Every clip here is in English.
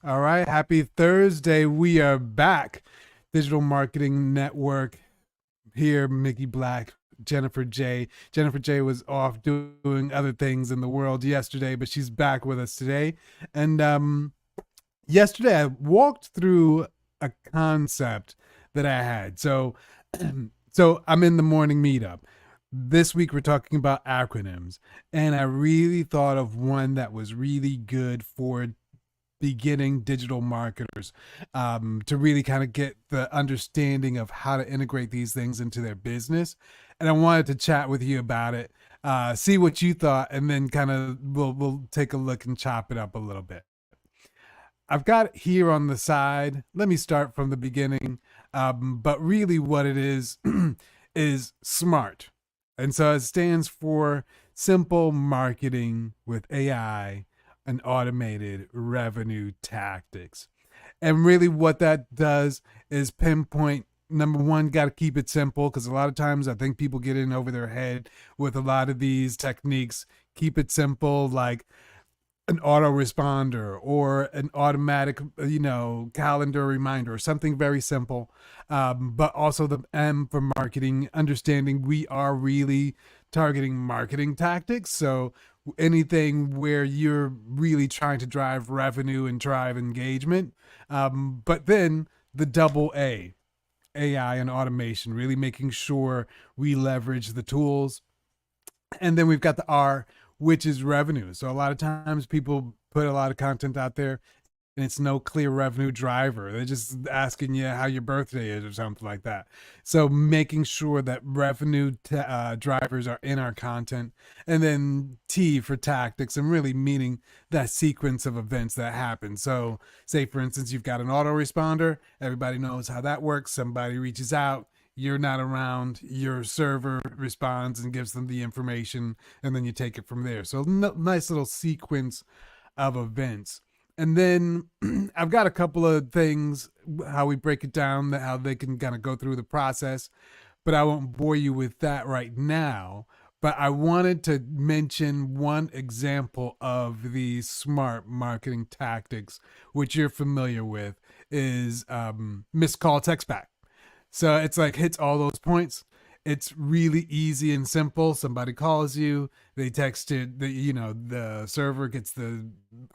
All right. Happy Thursday. We are back. Digital Marketing Network here. Mickey Black, Jennifer J. Jennifer J was off doing other things in the world yesterday, but she's back with us today. And yesterday I walked through a concept that I had. So I'm in the morning meetup. This week we're talking about acronyms, and I really thought of one that was really good for beginning digital marketers, to really kind of get the understanding of how to integrate these things into their business. And I wanted to chat with you about it, see what you thought, and then kind of we'll take a look and chop it up a little bit. I've got it here on the side. Let me start from the beginning. But really, what it is is SMART. And so it stands for Simple Marketing with AI and Automated Revenue Tactics. And really, what that does is pinpoint number one, got to keep it simple because a lot of times I think people get in over their head with a lot of these techniques. Keep it simple, like an autoresponder or an automatic, calendar reminder or something very simple. But also the M for marketing, understanding we are really targeting marketing tactics. So anything where you're really trying to drive revenue and drive engagement. But then the double A, AI and automation, really making sure we leverage the tools. And then we've got the R, which is revenue. So a lot of times people put a lot of content out there and it's no clear revenue driver. They're just asking you how your birthday is or something like that. So making sure that revenue drivers are in our content. And then T for tactics, and really meaning that sequence of events that happen. So say, for instance, you've got an autoresponder. Everybody knows how that works. Somebody reaches out, you're not around, your server responds and gives them the information, and then you take it from there. So nice little sequence of events. And then I've got a couple of things, how we break it down, how they can kind of go through the process, but I won't bore you with that right now. But I wanted to mention one example of these smart marketing tactics, which you're familiar with, is missed call text back. So it's like hits all those points. It's really easy and simple. Somebody calls you, they text it, the server gets the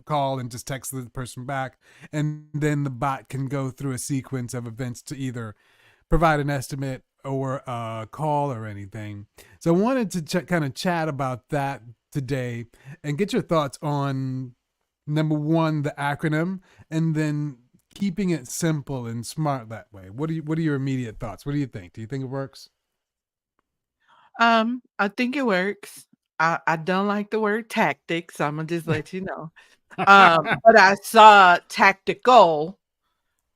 call and just texts the person back. And then the bot can go through a sequence of events to either provide an estimate or a call or anything. So I wanted to kind of chat about that today and get your thoughts on number one, the acronym, and then keeping it simple and smart that way. What are your immediate thoughts? What do you think? Do you think it works? I think it works. I don't like the word tactics. I'm gonna just let you know. But I saw tactical,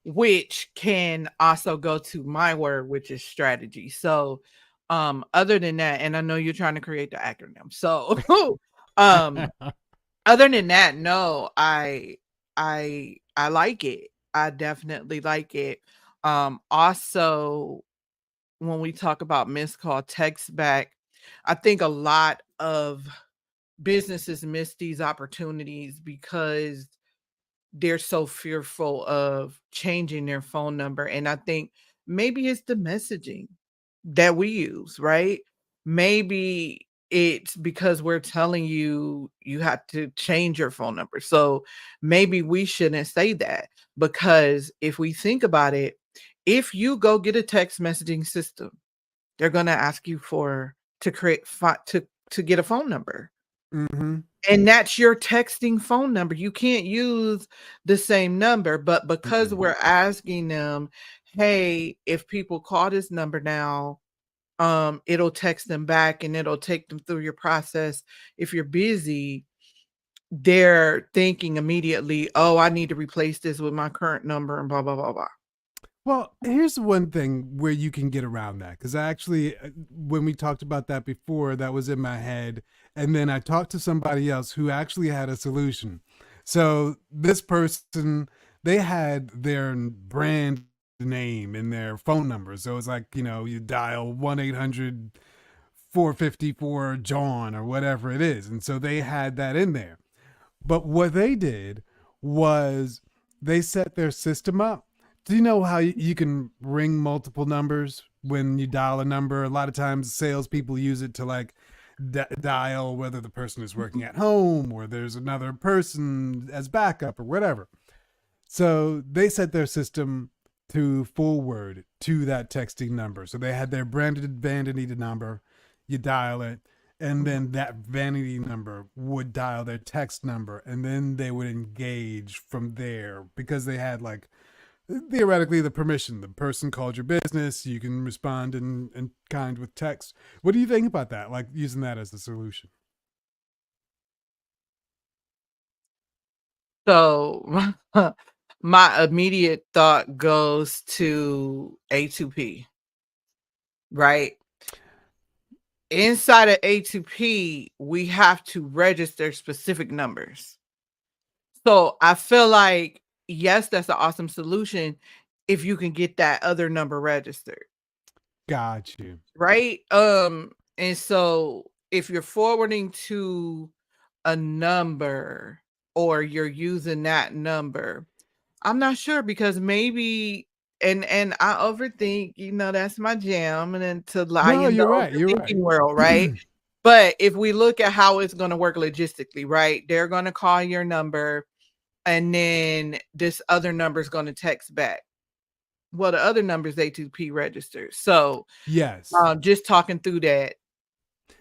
which can also go to my word, which is strategy. So, other than that, and I know you're trying to create the acronym. So, um, other than that, no, I like it. I definitely like it. Also, when we talk about missed call text back, I think a lot of businesses miss these opportunities because they're so fearful of changing their phone number. And I think maybe it's the messaging that we use, right? Maybe it's because we're telling you you have to change your phone number. So maybe we shouldn't say that, because if we think about it, if you go get a text messaging system, they're gonna ask you for to create to get a phone number, Mm-hmm. and that's your texting phone number. You can't use the same number, but because Mm-mm. we're asking them, "Hey, if people call this number now, it'll text them back and it'll take them through your process if you're busy," they're thinking immediately, "Oh, I need to replace this with my current number and blah, blah, blah, blah." Well, here's one thing where you can get around that, because I actually, when we talked about that before, that was in my head, and then I talked to somebody else who actually had a solution. So this person, they had their brand name in their phone number. So it's like, you dial 1-800 454 John or whatever it is. And so they had that in there. But what they did was they set their system up. Do you know how you can ring multiple numbers when you dial a number? A lot of times, salespeople use it to like dial whether the person is working at home or there's another person as backup or whatever. So they set their system to forward to that texting number. So they had their branded vanity number. You dial it, and Mhm. then that vanity number would dial their text number, and then they would engage from there because they had like theoretically the permission. The person called your business. You can respond in kind with text. What do you think about that? Like using that as a solution? So my immediate thought goes to A2P, right? Inside of A2P, we have to register specific numbers. So I feel like, yes, that's an awesome solution if you can get that other number registered, Got you. right? And so if you're forwarding to a number or you're using that number, I'm not sure because maybe and I overthink, that's my jam and then to lie No, in the you're right. You're overthinking right. world, right? But if we look at how it's gonna work logistically, right? They're gonna call your number and then this other number is gonna text back. Well, the other number is A2P registered. So, Yes. just talking through that,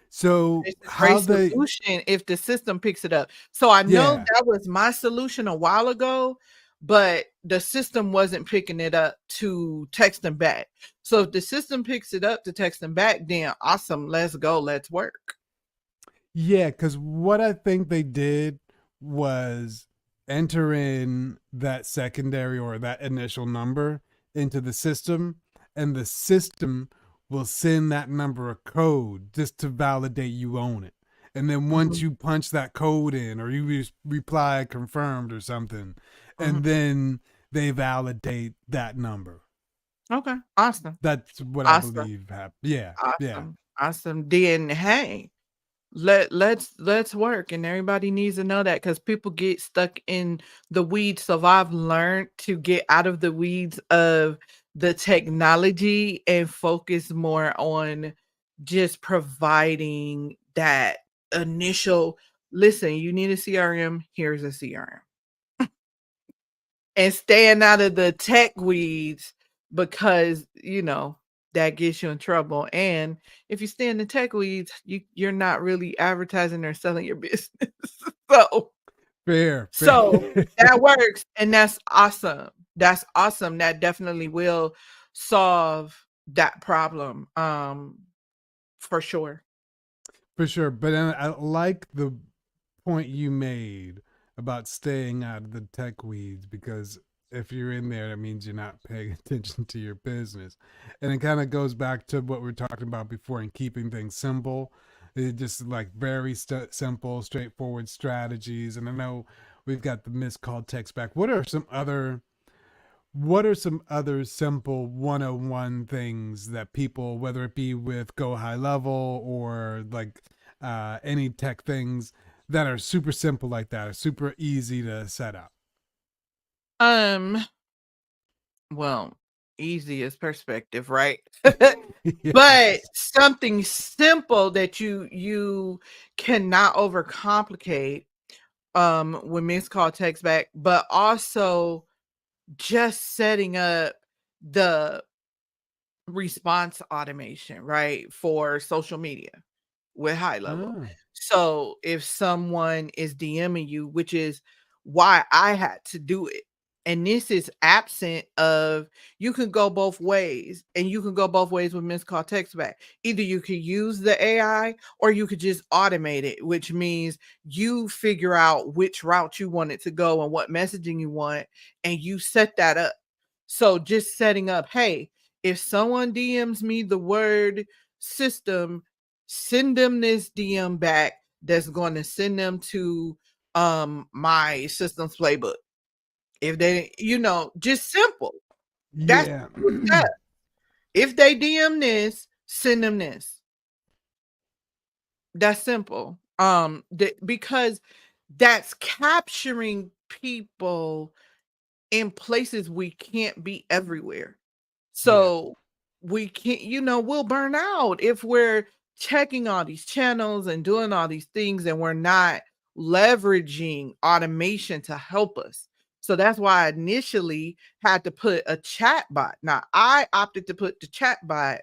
So it's a how great they? solution if the system picks it up. So I know Yeah. that was my solution a while ago, but the system wasn't picking it up to text them back. So if the system picks it up to text them back, then awesome. Let's go. Let's work. Yeah, because what I think they did was enter in that secondary or that initial number into the system, and the system will send that number a code just to validate you own it. And then once Mhm, you punch that code in, or you reply confirmed or something, mhm. and then they validate that number. Okay. Awesome. That's what I Awesome. believe happened. Yeah, yeah. Awesome. Awesome. Then hey, let's work and everybody needs to know that because people get stuck in the weeds. So I've learned to get out of the weeds of the technology and focus more on just providing that initial listen, you need a CRM, here's a CRM. And staying out of the tech weeds because, that gets you in trouble, and if you stay in the tech weeds, you're not really advertising or selling your business. So Fair, fair. so that works, and that's awesome. That's awesome. That definitely will solve that problem, for sure. For sure. But I like the point you made about staying out of the tech weeds because if you're in there, that means you're not paying attention to your business. And it kind of goes back to what we were talking about before in keeping things simple. It just like very simple, straightforward strategies. And I know we've got the missed call text back. What are some other simple 101 things that people, whether it be with Go High Level or like any tech things that are super simple like that, are super easy to set up? Um, well, easy is perspective, right? But Yes. something simple that you cannot overcomplicate, when missed call text back, but also just setting up the response automation, right, for social media with high level. Ah, So if someone is DMing you, which is why I had to do it, and this is absent of you can go both ways, and you can go both ways with missed call text back. Either you could use the AI or you could just automate it, which means you figure out which route you want it to go and what messaging you want, and you set that up. So just setting up, hey, if someone DMs me the word system, send them this DM back that's going to send them to my systems playbook. If they, just simple. That's yeah. simple stuff. If they DM this, send them this. That's simple. Because that's capturing people in places we can't be everywhere. Yeah. So we can't, we'll burn out if we're checking all these channels and doing all these things and we're not leveraging automation to help us. So that's why I initially had to put a chat bot. Now I opted to put the chat bot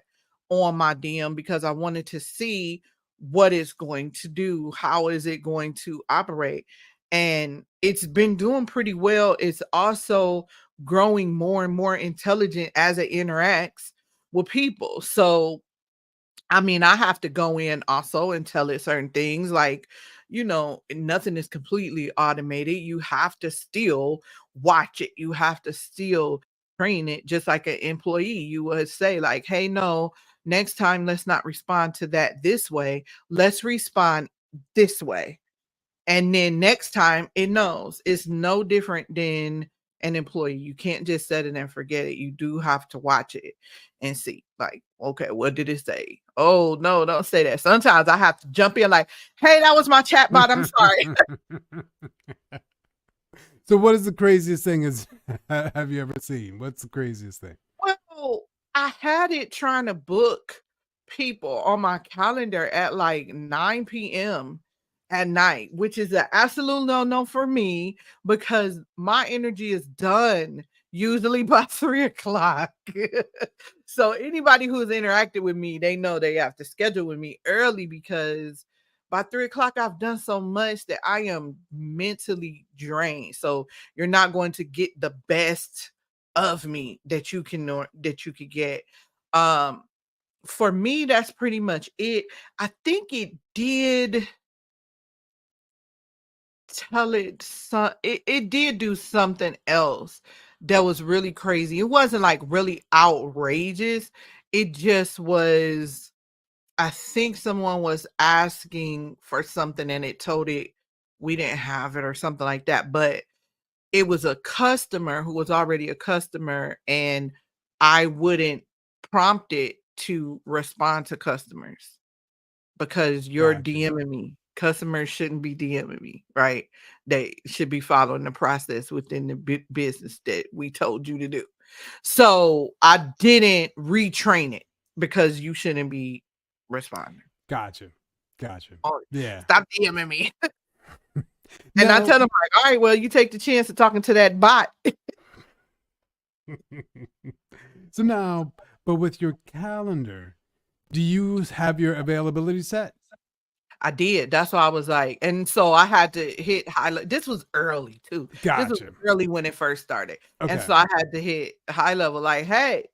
on my DM because I wanted to see what it's going to do, how is it going to operate. And it's been doing pretty well. It's also growing more and more intelligent as it interacts with people. So, I mean, I have to go in also and tell it certain things like, nothing is completely automated. You have to still watch it. You have to still train it just like an employee. You would say like, "Hey, no, next time let's not respond to that this way. Let's respond this way." And then next time it knows. It's no different than an employee. You can't just set it and forget it. You do have to watch it and see, like, okay, what did it say? Oh, no, don't say that. Sometimes I have to jump in like, hey, that was my chat bot. I'm sorry. So what is the craziest thing is have you ever seen? What's the craziest thing? Well, I had it trying to book people on my calendar at like 9 p.m. at night, which is an absolute no-no for me because my energy is done usually by 3 o'clock. So anybody who's interacted with me, they know they have to schedule with me early because by 3 o'clock, I've done so much that I am mentally drained. So you're not going to get the best of me that you could get. Um, for me, that's pretty much it. I think it did it did do something else that was really crazy. It wasn't like really outrageous. It just was, I think someone was asking for something and it told it we didn't have it or something like that. But it was a customer who was already a customer, and I wouldn't prompt it to respond to customers because you're Gotcha. DMing me. Customers shouldn't be DMing me, right? They should be following the process within the business that we told you to do. So I didn't retrain it because you shouldn't be responding. Gotcha. Gotcha. Oh, Yeah. stop DMing me. And I Now tell them like, all right, well, you take the chance of talking to that bot. so now, but with your calendar, do you have your availability set? I did. That's why I was like, and so I had to hit highlight. This was early too. This was Gotcha. early when it first started. And Okay. so I had to hit high level, like, hey,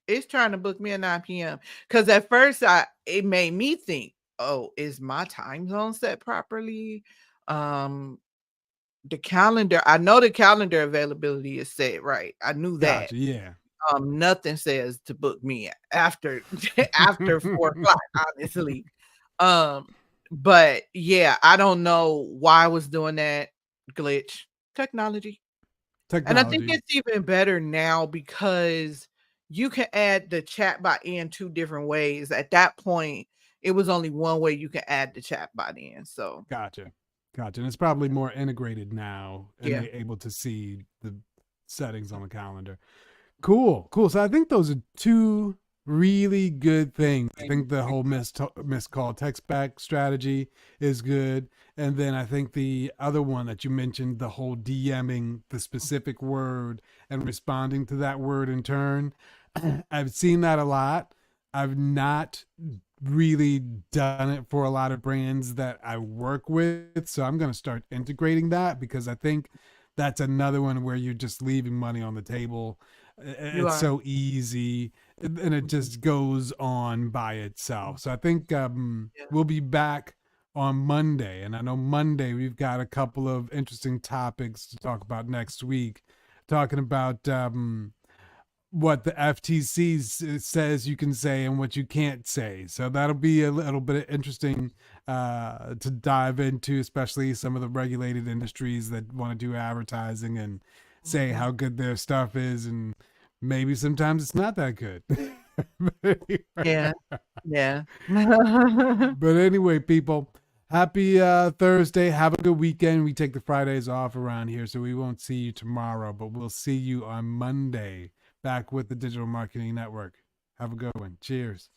it's trying to book me at 9 p.m. Because at first it made me think, oh, is my time zone set properly? Um, the calendar, I know the calendar availability is set right. I knew that. Gotcha. Yeah. Nothing says to book me after after 4 o'clock, honestly. Um, but yeah, I don't know why I was doing that glitch. Technology. And I think Technology. it's even better now because you can add the chatbot in two different ways. At that point, it was only one way you can add the chatbot in. So Gotcha. Gotcha. And it's probably more integrated now and yeah. they able to see the settings on the calendar. Cool. Cool. So I think those are two really good things. I think the whole missed call text back strategy is good. And then I think the other one that you mentioned, the whole DMing the specific word and responding to that word in turn. I've seen that a lot. I've not really done it for a lot of brands that I work with. So I'm going to start integrating that because I think that's another one where you're just leaving money on the table. You It's are. so easy and it just goes on by itself. So I think Yeah. we'll be back on Monday. And I know Monday we've got a couple of interesting topics to talk about next week, talking about what the FTC says you can say and what you can't say. So that'll be a little bit interesting to dive into, especially some of the regulated industries that want to do advertising and say Mhm. how good their stuff is. And maybe sometimes it's not that good. Yeah. Yeah. But anyway, people, Happy Thursday. Have a good weekend. We take the Fridays off around here, so we won't see you tomorrow, but we'll see you on Monday back with the Digital Marketing Network. Have a good one. Cheers.